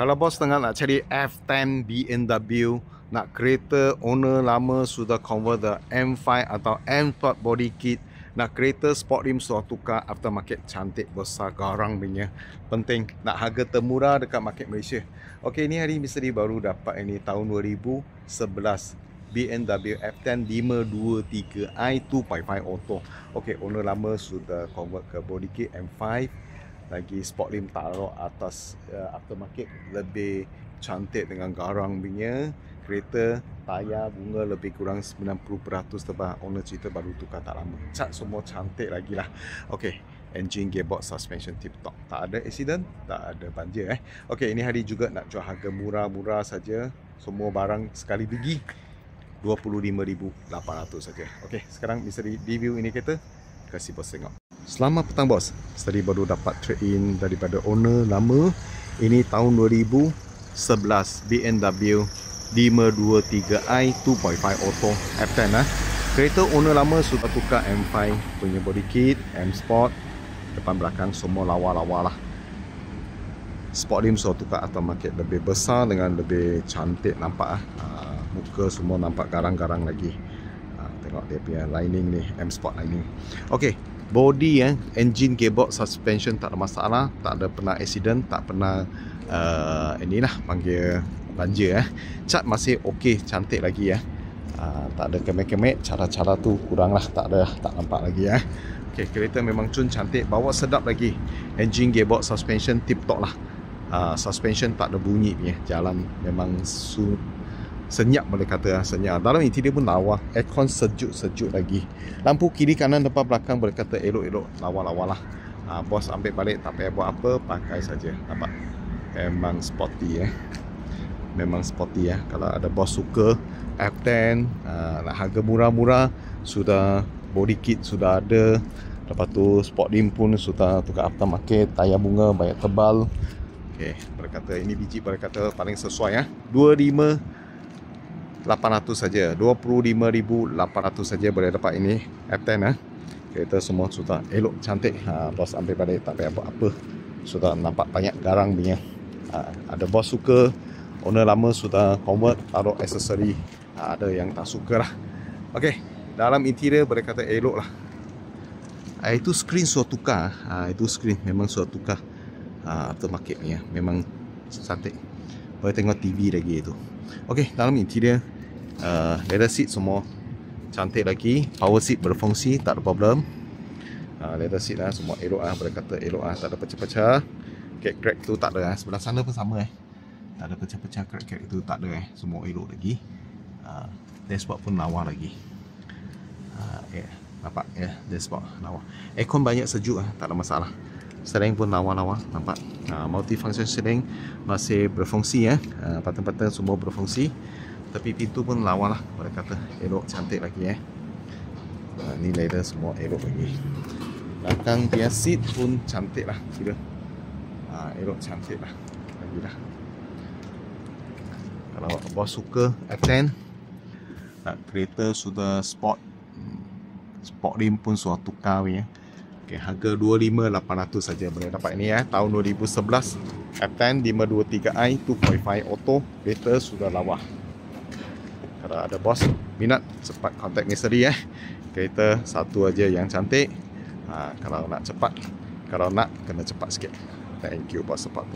Kalau bos tengah nak cari F10 BMW, nak kereta owner lama sudah convert the M5 atau M4 body kit, nak kereta sport rim sudah tukar aftermarket cantik besar garang punya. Penting nak harga termurah dekat market Malaysia. Okey, ni hari misteri baru dapat ini tahun 2011 BMW F10 523i 2.5 auto. Okey, owner lama sudah convert ke body kit M5. Lagi sport rim taruh atas aftermarket lebih cantik dengan garang punya. Kereta tayar bunga lebih kurang 90% tebal. Owner cerita baru tukar tak lama. Cat semua cantik lagi lah. Okey, engine, gearbox, suspension tip top. Tak ada accident, tak ada banjir Okey, ini hari juga nak jual harga murah-murah saja. Semua barang sekali biji 25,800 saja. Okey, sekarang misteri review ini kereta. Kasih bos tengok. Selamat petang bos. Tadi baru dapat trade-in daripada owner lama. Ini tahun 2011 BMW 523i 2.5 auto F10 Kereta owner lama sudah tukar M5 punya body kit, M Sport, depan belakang semua lawa-lawa lah. Sport rim sudah tukar aftermarket lebih besar dengan lebih cantik nampak muka semua nampak garang-garang lagi. Tengok dia punya lining ni, M Sport lining. Okey, body engine, gearbox, suspension tak ada masalah, tak ada pernah accident, tak pernah inilah panggil banjir Cat masih okey, cantik lagi tak ada kemek-kemek, cara-cara tu kurang lah, tak ada, tak nampak lagi Okey, kereta memang cun cantik, bawa sedap lagi. Engine, gearbox, suspension tip top lah. Suspension tak ada bunyi punya, jalan memang senyap boleh kata senyap. Dalam interior pun lawa, aircon sejuk-sejuk lagi. Lampu kiri kanan depan belakang boleh kata elok-elok, lawa-lawa lah. Bos ambil balik tak payah buat apa, pakai saja. Nampak? Memang sporty Memang sporty Kalau ada bos suka F10, nak harga murah-murah, sudah body kit sudah ada. Lepas tu sport rim pun sudah tukar aftermarket, tayar bunga banyak tebal. Okey, boleh kata ini biji boleh kata paling sesuai 25,800 saja. 25,800 saja boleh dapat ini F10 Kereta semua sudah elok cantik. Bos ambil balik tak payah buat apa. Sudah nampak banyak garang punya. Ada bos suka, owner lama sudah convert, taruh aksesori. Ada yang tak suka lah. Okey, dalam interior boleh kata elok lah. Itu screen sudah tukar. Itu screen memang sudah tukar. Aftermarket punya memang cantik. Boleh tengok TV lagi itu. Okey, dalam interior leather seat semua cantik lagi. Power seat berfungsi, tak ada problem. Leather seat semua elok boleh kata elok tak ada pecah-pecah. Crack tu tak ada sebelah sana pun sama tak ada pecah-pecah, crack tu tak ada semua elok lagi. Dashboard pun lawa lagi. Nampak dashboard lawa. Aircon banyak sejuk tak ada masalah. Steering pun lawa-lawa, nampak. Multifunction steering masih berfungsi pattern-pattern semua berfungsi. Tapi pintu pun lawa lah, boleh kata elok cantik lagi ni leather semua elok lagi. Belakang dia seat pun cantik lah, kira elok cantik lah lagi lah. Kalau bos suka F10, nak kereta sudah sport rim pun sudah tukar Okay, harga 25,800 saja boleh dapat ini tahun 2011 F10 523i 2.5 auto. Kereta sudah lawa. Kalau ada bos minat, cepat contact misteri Kereta satu aja yang cantik. Kalau nak cepat, kalau nak kena cepat sikit. Thank you bos support.